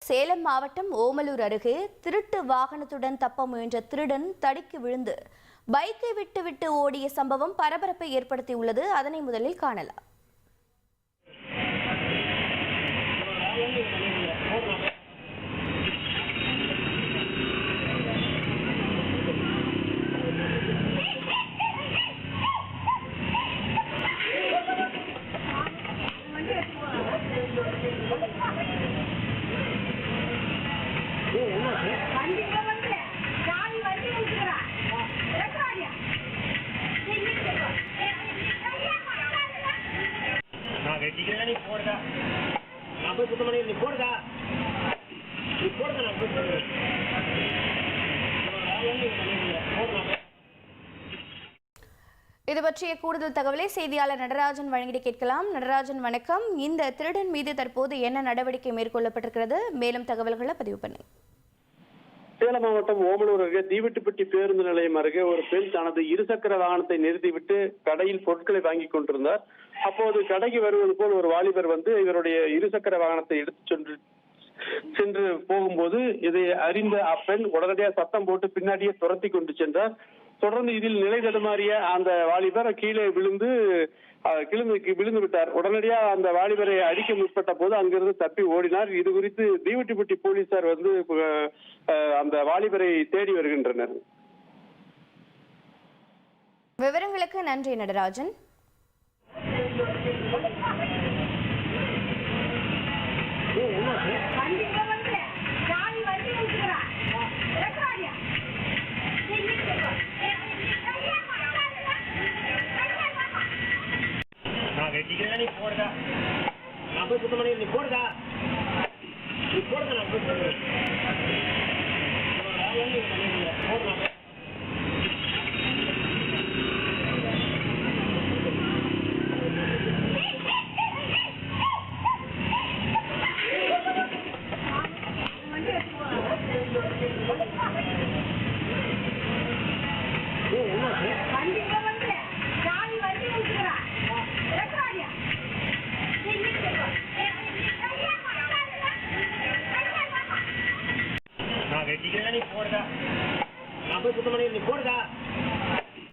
சேலம் மாவட்டம் ஓமலூர் அருகே திருட்டு வாகனத்துடன் தப்ப முயன்ற திருடன் தடிக்கு விழுந்து பைக்கை விட்டு ஓடிய சம்பவம் பரபரப்பை ஏற்படுத்தியுள்ளது. அதனை முதலில் காணலாம். இது பற்றிய கூடுதல் தகவலை செய்தியாளர் நடராஜன் வழங்கிட கேட்கலாம். நடராஜன் வணக்கம். இந்த திருடன் மீது தற்போது என்ன நடவடிக்கை மேற்கொள்ளப்பட்டிருக்கிறது? மேலும் தகவல்களை பதிவு பண்ணு. சேலம் மாவட்டம் ஓமலூர் அருகே தீவெட்டிப்பட்டி பேருந்து நிலையம் அருகே ஒரு பெண் தனது இருசக்கர வாகனத்தை நிறுத்திவிட்டு கடையில் பொருட்களை வாங்கி கொண்டிருந்தார். அப்போது கடைக்கு வருவது போல் ஒரு வாலிபர் வந்து இவருடைய இருசக்கர வாகனத்தை எடுத்து சென்று போகும்போது இதை அறிந்த அப்பெண் உடனடியாக சத்தம் போட்டு பின்னாடியே துரத்தி கொண்டு சென்றார். தொடர்ந்து இதில் நிலை தடுமாறிய அந்த வாலிபர் கீழே விழுந்து விட்டார். உடனடியாக அந்த வாலிபரை அடிக்க முற்பட்ட போது அங்கிருந்து தப்பி ஓடினார். இது குறித்து தீவெட்டிப்பட்டி போலீசார் வந்து அந்த வாலிபரை தேடி வருகின்றனர். விவரங்களுக்கு நன்றி நடராஜன். போடுதா